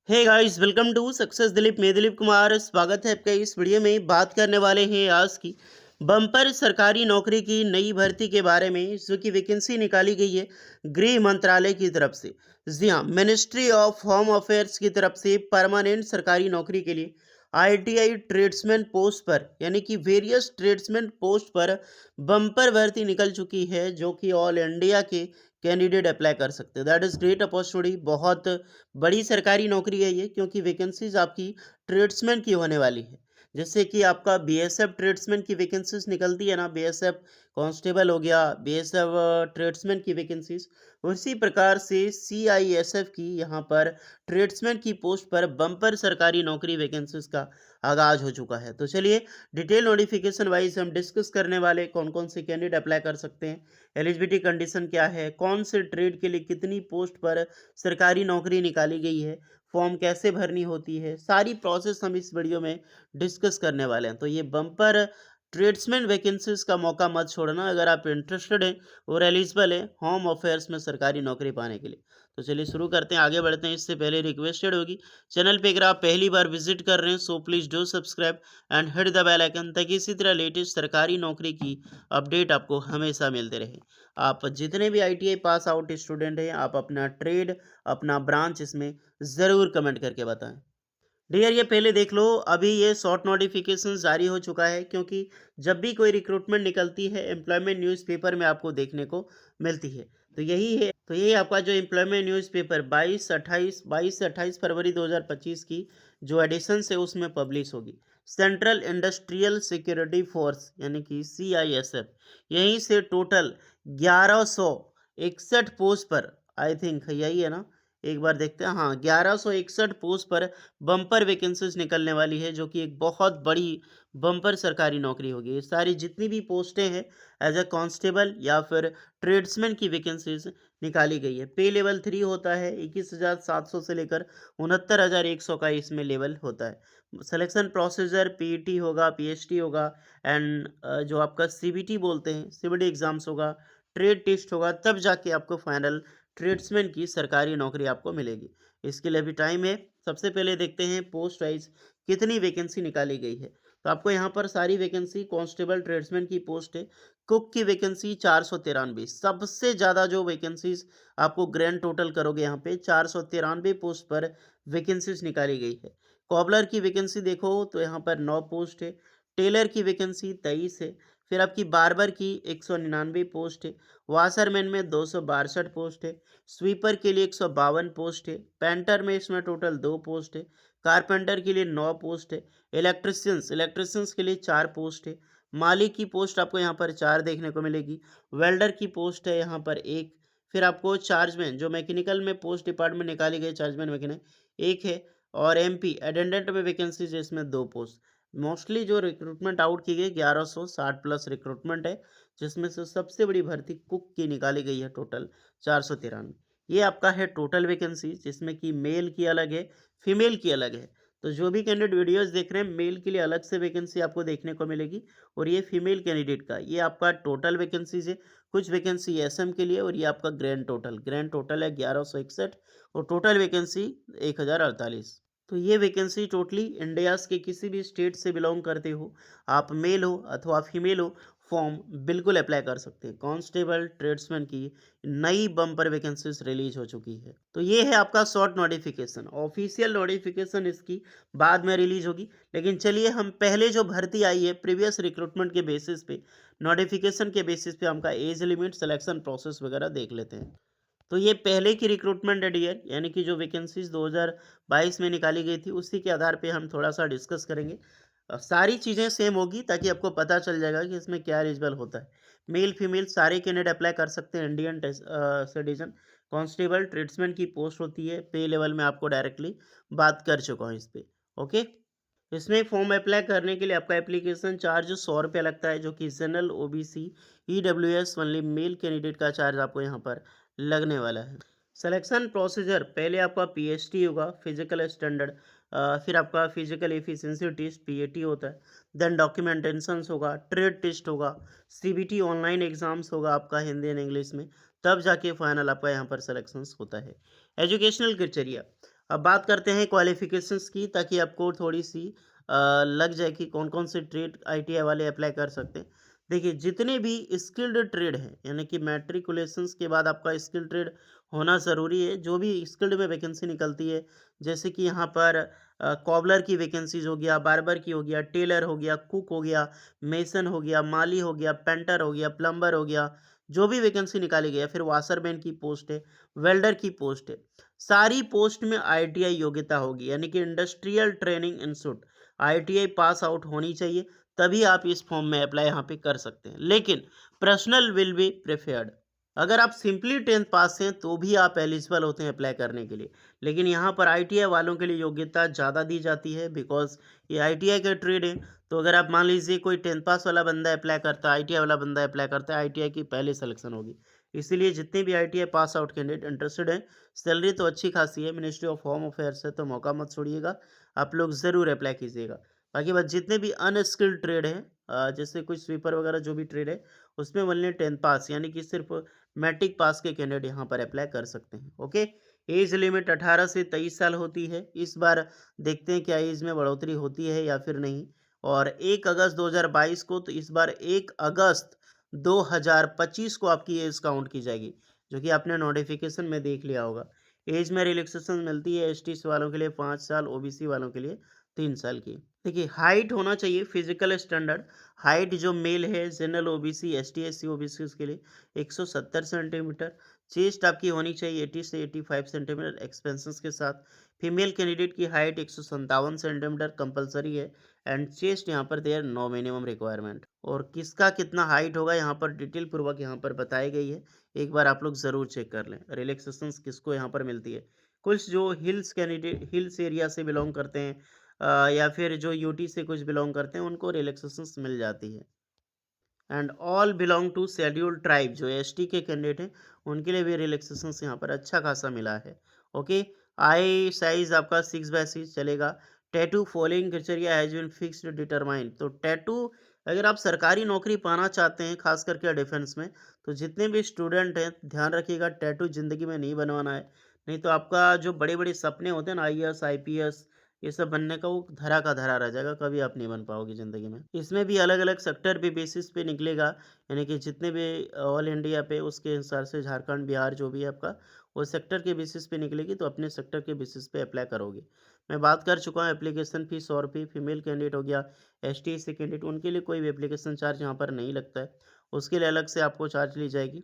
Hey guys, welcome to success Dilip. मैं दिलीप कुमार, स्वागत है आपका। इस वीडियो में बात करने वाले हैं आज की बम्पर सरकारी नौकरी की नई भर्ती के बारे में, जो कि वैकेंसी निकाली गई है गृह मंत्रालय की तरफ से। जी हाँ, मिनिस्ट्री ऑफ होम अफेयर्स की तरफ से परमानेंट सरकारी नौकरी के लिए आईटीआई ट्रेड्समैन पोस्ट पर, यानी कि वेरियस ट्रेड्समैन पोस्ट पर बम्पर भर्ती निकल चुकी है, जो कि ऑल इंडिया के कैंडिडेट अप्लाई कर सकते हैं। That is great opportunity. बहुत बड़ी सरकारी नौकरी है ये, क्योंकि वैकेंसीज आपकी ट्रेड्समैन की होने वाली है। जैसे कि आपका बीएसएफ ट्रेड्समैन की वैकेंसीज निकलती है ना, बीएसएफ कांस्टेबल हो गया, बीएसएफ ट्रेड्समैन की वैकेंसीज, उसी प्रकार से सीआईएसएफ की यहाँ पर ट्रेड्समैन की पोस्ट पर बम्पर सरकारी नौकरी वैकेंसीज का आगाज हो चुका है। तो चलिए डिटेल नोटिफिकेशन वाइज हम डिस्कस करने वाले कौन कौन से कैंडिडेट अप्लाई कर सकते हैं, एलिजिबिलिटी कंडीशन क्या है, कौन से ट्रेड के लिए कितनी पोस्ट पर सरकारी नौकरी निकाली गई है, फॉर्म कैसे भरनी होती है, सारी प्रोसेस हम इस वीडियो में डिस्कस करने वाले हैं। तो ये बम्पर ट्रेड्समैन वैकेंसीज का मौका मत छोड़ना, अगर आप इंटरेस्टेड हैं और एलिजिबल हैं होम अफेयर्स में सरकारी नौकरी पाने के लिए। तो चलिए शुरू करते हैं, आगे बढ़ते हैं। इससे पहले रिक्वेस्टेड होगी, चैनल पे अगर आप पहली बार विजिट कर रहे हैं so please do subscribe and hit the bell icon, ताकि इसी तरह लेटेस्ट सरकारी नौकरी की अपडेट आपको हमेशा मिलते रहे। आप जितने भी आईटीआई पास आउट स्टूडेंट हैं, आप अपना ट्रेड, अपना ब्रांच इसमें ज़रूर कमेंट करके बताएं। डियर, ये पहले देख लो, अभी ये शॉर्ट नोटिफिकेशन जारी हो चुका है, क्योंकि जब भी कोई रिक्रूटमेंट निकलती है एम्प्लॉयमेंट न्यूज़पेपर में आपको देखने को मिलती है। तो यही आपका जो एम्प्लॉयमेंट न्यूज़पेपर 22 से 28 फरवरी 2025 की जो एडिशन है उसमें पब्लिश होगी। सेंट्रल इंडस्ट्रियल सिक्योरिटी फोर्स, यानी कि सीआईएसएफ, यहीं से टोटल 1161 पोस्ट पर, आई थिंक यही है ना, एक बार देखते हैं। हाँ, 1161 पोस्ट पर बम्पर वैकेंसीज निकलने वाली है, जो कि एक बहुत बड़ी बम्पर सरकारी नौकरी होगी। ये सारी जितनी भी पोस्टें हैं एज अ कांस्टेबल या फिर ट्रेड्समैन की वैकेंसीज निकाली गई है। पे लेवल 3 होता है, 21,700 से लेकर 69,100 का इसमें लेवल होता है। सिलेक्शन प्रोसीजर पीईटी होगा, पीएचटी होगा एंड जो आपका सीबीटी बोलते हैं, सीबीटी एग्जाम्स होगा, ट्रेड टेस्ट होगा, तब जाके आपको फाइनल ट्रेड्समैन की सरकारी नौकरी आपको मिलेगी। इसके लिए अभी टाइम है। सबसे पहले देखते हैं पोस्ट वाइज कितनी वैकेंसी निकाली गई है। तो आपको यहाँ पर सारी वैकेंसी, कांस्टेबल ट्रेड्समैन की पोस्ट है, कुक की वैकेंसी 493, सबसे ज़्यादा जो वैकेंसीज आपको ग्रैंड टोटल करोगे यहाँ पे 493 पोस्ट पर वैकेंसीज निकाली गई है। कॉबलर की वैकेंसी देखो तो यहाँ पर 9 पोस्ट है, टेलर की वैकेंसी 23 है, फिर आपकी बार्बर की 199 पोस्ट है, वाशरमैन में 262 पोस्ट है, स्वीपर के लिए 152 पोस्ट है, पेंटर में इसमें टोटल 2 पोस्ट है, कारपेंटर के लिए 9 पोस्ट है, इलेक्ट्रिशियंस के लिए 4 पोस्ट है, माली की पोस्ट आपको यहाँ पर 4 देखने को मिलेगी, वेल्डर की पोस्ट है यहाँ पर 1, फिर आपको चार्जमैन जो मैकेनिकल में पोस्ट डिपार्टमेंट निकाली गई, चार्जमैन मैकेनिक 1 है, और एमपी एटेंडेंट में वैकेंसीज है इसमें 2 पोस्ट। मोस्टली जो रिक्रूटमेंट आउट की गई 1160 प्लस रिक्रूटमेंट है, जिसमें से सबसे बड़ी भर्ती कुक की निकाली गई है, टोटल 493। ये आपका है टोटल वैकेंसी, जिसमें कि मेल की अलग है, फीमेल की अलग है। तो जो भी कैंडिडेट वीडियोस देख रहे हैं, मेल के लिए अलग से वैकेंसी आपको देखने को मिलेगी, और ये फीमेल कैंडिडेट का ये आपका टोटल वैकेंसीज है। कुछ वैकेंसी एसएम के लिए, और ये आपका ग्रैंड टोटल है 1161, और टोटल वैकेंसी 1048। तो ये वैकेंसी टोटली इंडियाज़ के किसी भी स्टेट से बिलोंग करते हो, आप मेल हो अथवा फीमेल हो, फॉर्म बिल्कुल अप्लाई कर सकते हैं। कांस्टेबल ट्रेड्समैन की नई बम्पर वैकेंसीज रिलीज हो चुकी है। तो ये है आपका शॉर्ट नोटिफिकेशन। ऑफिशियल नोटिफिकेशन इसकी बाद में रिलीज होगी, लेकिन चलिए हम पहले जो भर्ती आई है प्रीवियस रिक्रूटमेंट के बेसिस पे, नोटिफिकेशन के बेसिस पे हमका एज लिमिट, सिलेक्शन प्रोसेस वगैरह देख लेते हैं। तो ये पहले की रिक्रूटमेंट है डियर, यानी कि जो वैकेंसीज 2022 में निकाली गई थी उसी के आधार पे हम थोड़ा सा डिस्कस करेंगे। सारी चीज़ें सेम होगी, ताकि आपको पता चल जाएगा कि इसमें क्या एलिजिबल होता है। मेल फीमेल सारे कैंडिडेट अप्लाई कर सकते हैं, इंडियन सिटीजन। कांस्टेबल ट्रेड्समैन की पोस्ट होती है, पे लेवल में आपको डायरेक्टली बात कर चुका हूँ इस पर। ओके, इसमें फॉर्म अप्लाई करने के लिए आपका एप्लीकेशन चार्ज 100 रुपये लगता है, जो कि general OBC EWS only male candidate का चार्ज आपको यहाँ पर लगने वाला है। सिलेक्शन प्रोसीजर, पहले आपका पीएचटी होगा, फिजिकल स्टैंडर्ड, फिर आपका फिजिकल एफिशिएंसी टेस्ट पीएटी होता है, देन डॉक्यूमेंटेशन होगा, ट्रेड टेस्ट होगा, सीबीटी ऑनलाइन एग्जाम्स होगा आपका हिंदी एंड इंग्लिश में, तब जाके फाइनल आपका यहाँ पर सिलेक्शन होता है। एजुकेशनल क्राइटेरिया, अब बात करते हैं क्वालिफ़िकेशंस की, ताकि आपको थोड़ी-सी लग जाए कि कौन-कौन से ट्रेड आईटीआई वाले अप्लाई कर सकते हैं। देखिए, जितने भी स्किल्ड ट्रेड हैं, यानी कि मैट्रिकुलेशंस के बाद आपका स्किल्ड ट्रेड होना ज़रूरी है। जो भी स्किल्ड में वैकेंसी निकलती है, जैसे कि यहाँ पर कॉबलर की वैकेंसीज़ हो गया, बार्बर की हो गया, टेलर हो गया, कुक हो गया, मेसन हो गया, माली हो गया, पेंटर हो गया, प्लम्बर हो गया, जो भी वैकेंसी निकाली गई है, फिर वाशरमैन की पोस्ट है, वेल्डर की पोस्ट है। सारी पोस्ट में आईटीआई योग्यता होगी, यानी कि industrial training institute ITI pass out होनी चाहिए, तभी आप इस फॉर्म में अप्लाई यहाँ पे कर सकते हैं। लेकिन पर्सनल विल बी प्रेफर्ड। अगर आप सिंपली 10th पास हैं तो भी आप एलिजिबल होते हैं अप्लाई करने के लिए। लेकिन यहाँ पर आईटीआई वालों के लिए योग्यता ज़्यादा दी जाती है, बिकॉज ये आईटीआई का ट्रेड है। तो अगर आप मान लीजिए कोई 10th पास वाला बंदा अप्लाई करता है, आईटीआई वाला बंदा अप्लाई करता है, आईटीआई की पहले सिलेक्शन होगी। इसीलिए जितने भी ITI pass out candidate interested हैं, सैलरी तो अच्छी खासी है, मिनिस्ट्री ऑफ होम अफेयर्स है, तो मौका मत छोड़िएगा, आप लोग ज़रूर अप्लाई कीजिएगा। बाकी बात, जितने भी अनस्किल्ड ट्रेड हैं, जैसे कोई स्वीपर वगैरह जो भी ट्रेड है, उसमें ओनली 10th पास, यानी कि सिर्फ मैट्रिक पास के कैंडिडेट यहाँ पर अप्लाई कर सकते हैं। ओके, एज लिमिट 18 से 23 साल होती है। इस बार देखते हैं क्या एज में बढ़ोतरी होती है या फिर नहीं। और 1 अगस्त 2022 को, तो इस बार 1 अगस्त 2025 को आपकी एज काउंट की जाएगी, जो कि आपने नोटिफिकेशन में देख लिया होगा। एज में रिलैक्सेशन मिलती है एसटी वालों के लिए 5 साल, ओबीसी वालों के लिए 3 साल की। देखिए, हाइट होना चाहिए फिजिकल स्टैंडर्ड। हाइट जो मेल है general OBC, ST, SC, OBC के लिए 170 सेंटीमीटर। चेस्ट आपकी होनी चाहिए 80 से 85 सेंटीमीटर एक्सपेंसेस के साथ। फीमेल कैंडिडेट की हाइट 157 सेंटीमीटर कंपलसरी है, एंड चेस्ट यहाँ पर देयर नो मिनिमम रिक्वायरमेंट। और किसका कितना हाइट होगा यहाँ पर डिटेल पूर्वक यहाँ पर बताई गई है, एक बार आप लोग ज़रूर चेक कर लें। रिलैक्सेशन किसको यहाँ पर मिलती है, कुछ जो हिल्स कैंडिडेट हिल्स एरिया से बिलोंग करते हैं, या फिर जो यूटी से कुछ बिलोंग करते हैं, उनको रिलैक्सेशंस मिल जाती है। And all belong to scheduled tribe, जो एसटी के कैंडिडेट हैं, उनके लिए भी रिलैक्सेशंस यहाँ पर अच्छा खासा मिला है। ओके, आई साइज आपका 6/6 चलेगा। Tattoo following criteria has been fixed determined. तो टैटू, अगर आप सरकारी नौकरी पाना चाहते हैं, खास करके डिफेंस में, तो जितने भी स्टूडेंट हैं ध्यान रखिएगा, टैटू जिंदगी में नहीं बनवाना है। नहीं तो आपका जो बड़े बड़े सपने होते हैं ना, आईएएस, आईपीएस, ये सब बनने का, वो धरा का धरा रह जाएगा, कभी आप नहीं बन पाओगे ज़िंदगी में। इसमें भी अलग-अलग सेक्टर पे बेसिस पे निकलेगा, यानी कि जितने भी ऑल इंडिया पे, उसके हिसाब से झारखंड, बिहार जो भी है आपका, वो सेक्टर के बेसिस पे निकलेगी, तो अपने सेक्टर के बेसिस पे अप्लाई करोगे। मैं बात कर चुका हूँ एप्लीकेशन फ़ीस 100 रुपये, फीमेल कैंडिडेट हो गया, एसटी, एससी कैंडिडेट, उनके लिए कोई भी एप्लीकेशन चार्ज यहाँ पर नहीं लगता है, उसके लिए अलग से आपको चार्ज ली जाएगी।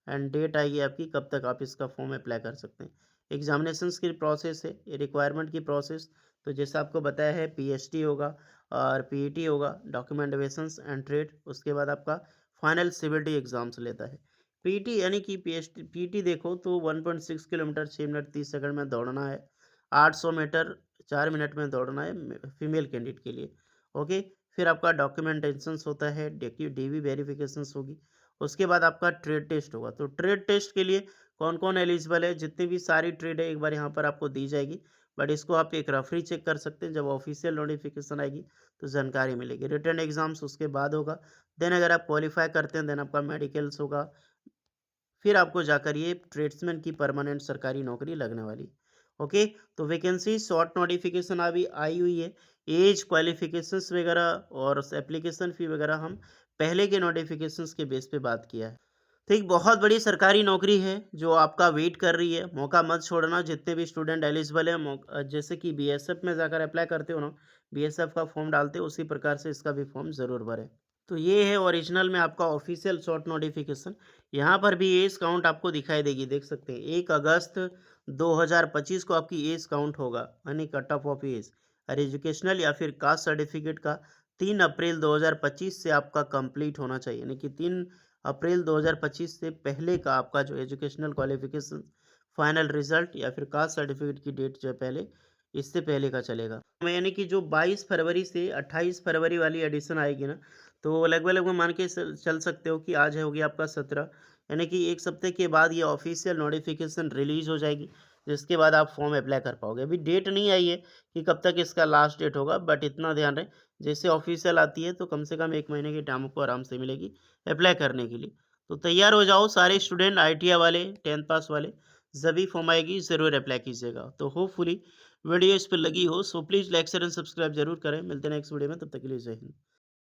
एंड डेट आएगी आपकी कब तक आप इसका फॉर्म अप्लाई कर सकते हैं। एग्जामिनेशंस की प्रोसेस है, ये रिक्वायरमेंट की प्रोसेस, तो जैसा आपको बताया है, पीएचडी होगा और पीईटी होगा, डॉक्यूमेंट बेसन्स एंड ट्रेड, उसके बाद आपका फाइनल सीबीटी एग्जाम्स लेता है। पीईटी यानी कि पीएचडी, पीईटी देखो तो 1.6 किलोमीटर 6 मिनट 30 सेकंड में दौड़ना है, 800 मीटर 4 मिनट में दौड़ना है फीमेल कैंडिडेट के लिए। ओके, फिर आपका डॉक्यूमेंटेशंस होता है, डीवी वेरिफिकेशंस होगी, उसके बाद आपका ट्रेड टेस्ट होगा। तो ट्रेड टेस्ट के लिए कौन कौन एलिजिबल है, जितनी भी सारी ट्रेड है एक बार यहाँ पर आपको दी जाएगी, बट इसको आप एक रफली चेक कर सकते हैं, जब ऑफिशियल नोटिफिकेशन आएगी तो जानकारी मिलेगी। रिटर्न एग्जाम्स उसके बाद होगा, देन अगर आप क्वालिफाई करते हैं, देन आपका मेडिकल्स होगा, फिर आपको जाकर ये ट्रेड्समैन की परमानेंट सरकारी नौकरी लगने वाली। ओके, तो वैकेंसी शॉर्ट नोटिफिकेशन अभी आई हुई है। एज, क्वालिफिकेशंस वगैरह और एप्लीकेशन फ़ी वगैरह हम पहले के नोटिफिकेशंस के बेस पे बात किया है। तो एक बहुत बड़ी सरकारी नौकरी है जो आपका वेट कर रही है, मौका मत छोड़ना। जितने भी स्टूडेंट एलिजिबल हैं, जैसे कि बीएसएफ में जाकर अप्लाई करते हो ना, बीएसएफ का फॉर्म डालते हो, उसी प्रकार से इसका भी फॉर्म ज़रूर भरें। तो ये है ओरिजिनल में आपका ऑफिशियल शॉर्ट नोटिफिकेशन। यहाँ पर भी एज काउंट आपको दिखाई देगी, देख सकते हैं 1 अगस्त 2025 को आपकी एज काउंट होगा, यानी कट ऑफ ऑफ एज। और एजुकेशनल या फिर कास्ट सर्टिफिकेट का 3 अप्रैल 2025 से आपका कंप्लीट होना चाहिए, यानी कि 3 अप्रैल 2025 से पहले का आपका जो एजुकेशनल क्वालिफिकेशन फाइनल रिजल्ट या फिर कास्ट सर्टिफिकेट की डेट जो है पहले, इससे पहले का चलेगा। यानी कि जो 22 फरवरी से 28 फरवरी वाली एडिशन आएगी ना, तो लगभग-लगभग मान के चल सकते हो कि आज हो गया आपका 17, यानी कि 1 सप्ताह के बाद ये ऑफिशियल नोटिफिकेशन रिलीज़ हो जाएगी, जिसके बाद आप फॉर्म अप्लाई कर पाओगे। अभी डेट नहीं आई है कि कब तक इसका लास्ट डेट होगा, बट इतना ध्यान रहे, जैसे ऑफिशियल आती है तो कम से कम 1 महीने की टाइम आपको आराम से मिलेगी अप्लाई करने के लिए। तो तैयार हो जाओ सारे स्टूडेंट, आईटीआई वाले, 10th पास वाले, जब भी फॉर्म आएगी ज़रूर अप्लाई कीजिएगा। तो होपफुली वीडियो इस पे लगी हो, so please like, share and subscribe ज़रूर करें। मिलते हैं नेक्स्ट वीडियो में, तब तक के लिए जय हिंद।